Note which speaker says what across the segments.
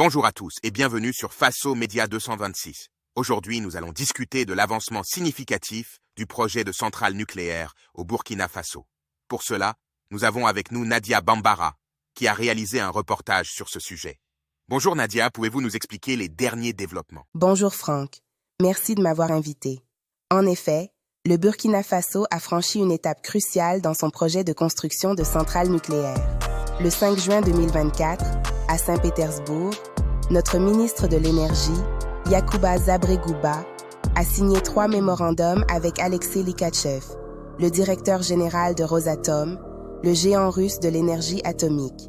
Speaker 1: Bonjour à tous et bienvenue sur Faso Média 226. Aujourd'hui, nous allons discuter de l'avancement significatif du projet de centrale nucléaire au Burkina Faso. Pour cela, nous avons avec nous Nadia Bambara, qui a réalisé un reportage sur ce sujet. Bonjour Nadia, pouvez-vous nous expliquer les derniers développements?
Speaker 2: Bonjour Franck, merci de m'avoir invité. En effet, le Burkina Faso a franchi une étape cruciale dans son projet de construction de centrales nucléaires. Le 5 juin 2024, à Saint-Pétersbourg, notre ministre de l'Énergie, Yacouba Zabregouba, a signé 3 mémorandums avec Alexei Likachev, le directeur général de Rosatom, le géant russe de l'énergie atomique.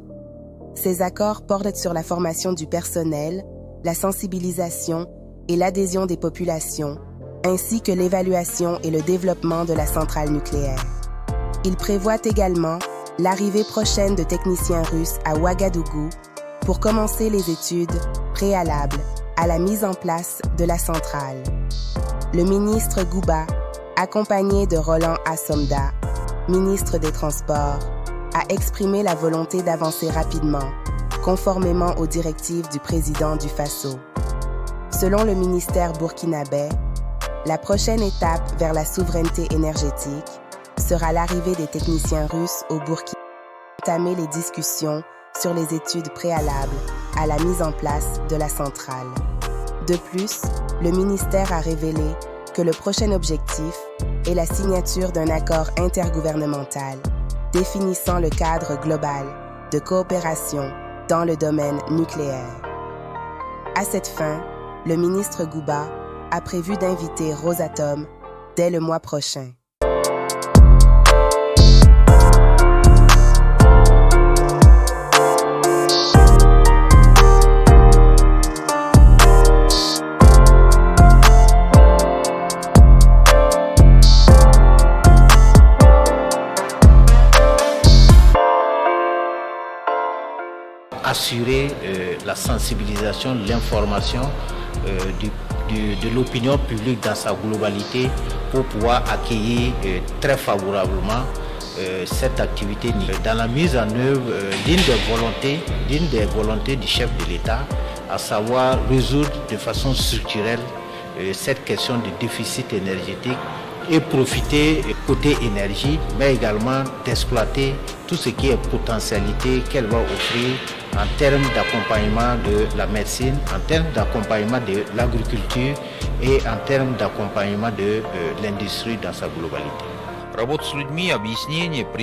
Speaker 2: Ces accords portent sur la formation du personnel, la sensibilisation et l'adhésion des populations, ainsi que l'évaluation et le développement de la centrale nucléaire. Ils prévoient également l'arrivée prochaine de techniciens russes à Ouagadougou pour commencer les études préalables à la mise en place de la centrale. Le ministre Gouba, accompagné de Roland Assomda, ministre des Transports, a exprimé la volonté d'avancer rapidement, conformément aux directives du président du Faso. Selon le ministère burkinabé, la prochaine étape vers la souveraineté énergétique sera l'arrivée des techniciens russes au Burkina pour entamer les discussions sur les études préalables à la mise en place de la centrale. De plus, le ministère a révélé que le prochain objectif est la signature d'un accord intergouvernemental définissant le cadre global de coopération dans le domaine nucléaire. À cette fin, le ministre Gouba a prévu d'inviter Rosatom dès le mois prochain.
Speaker 3: Assurer la sensibilisation, l'information de l'opinion publique dans sa globalité pour pouvoir accueillir très favorablement cette activité dans la mise en œuvre d'une des volontés du chef de l'État, à savoir résoudre de façon structurelle cette question de déficit énergétique et profiter côté énergie, mais également d'exploiter tout ce qui est potentialité qu'elle va offrir en termes d'accompagnement de la médecine, en termes d'accompagnement de l'agriculture et en termes d'accompagnement de l'industrie dans sa globalité.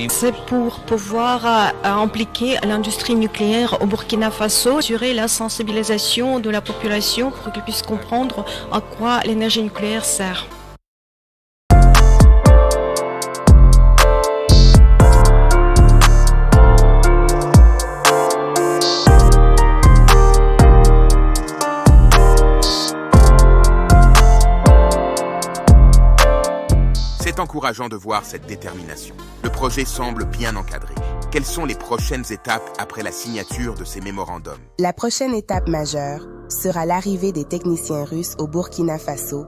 Speaker 4: C'est pour pouvoir impliquer l'industrie nucléaire au Burkina Faso, assurer la sensibilisation de la population pour qu'ils puissent comprendre à quoi l'énergie nucléaire sert.
Speaker 1: C'est encourageant de voir cette détermination. Le projet semble bien encadré. Quelles sont les prochaines étapes après la signature de ces mémorandums?
Speaker 2: La prochaine étape majeure sera l'arrivée des techniciens russes au Burkina Faso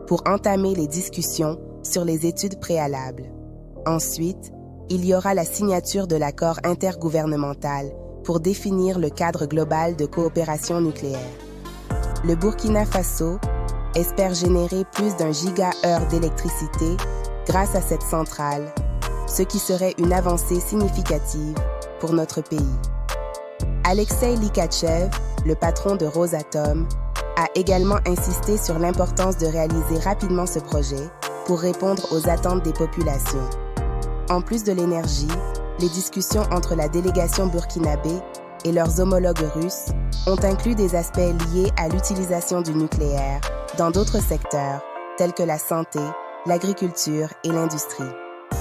Speaker 2: pour entamer les discussions sur les études préalables. Ensuite, il y aura la signature de l'accord intergouvernemental pour définir le cadre global de coopération nucléaire. Le Burkina Faso espère générer plus d'1 gigaheure d'électricité grâce à cette centrale, ce qui serait une avancée significative pour notre pays. Alexei Likachev, le patron de Rosatom, a également insisté sur l'importance de réaliser rapidement ce projet pour répondre aux attentes des populations. En plus de l'énergie, les discussions entre la délégation burkinabé et leurs homologues russes ont inclus des aspects liés à l'utilisation du nucléaire dans d'autres secteurs tels que la santé, l'agriculture et l'industrie.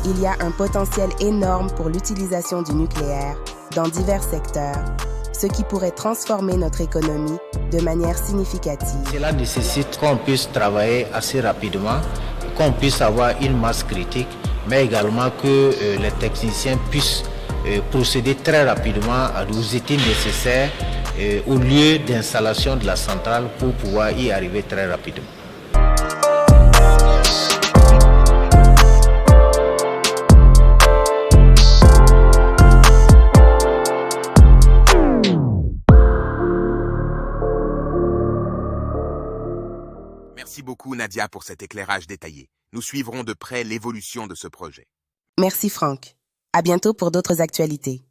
Speaker 2: Il y a un potentiel énorme pour l'utilisation du nucléaire dans divers secteurs, ce qui pourrait transformer notre économie de manière significative.
Speaker 3: Cela nécessite qu'on puisse travailler assez rapidement, qu'on puisse avoir une masse critique, mais également que les techniciens puissent procéder très rapidement aux études nécessaires au lieu d'installation de la centrale pour pouvoir y arriver très rapidement.
Speaker 1: beaucoup Nadia pour cet éclairage détaillé. Nous suivrons de près l'évolution de ce projet.
Speaker 2: Merci Franck. À bientôt pour d'autres actualités.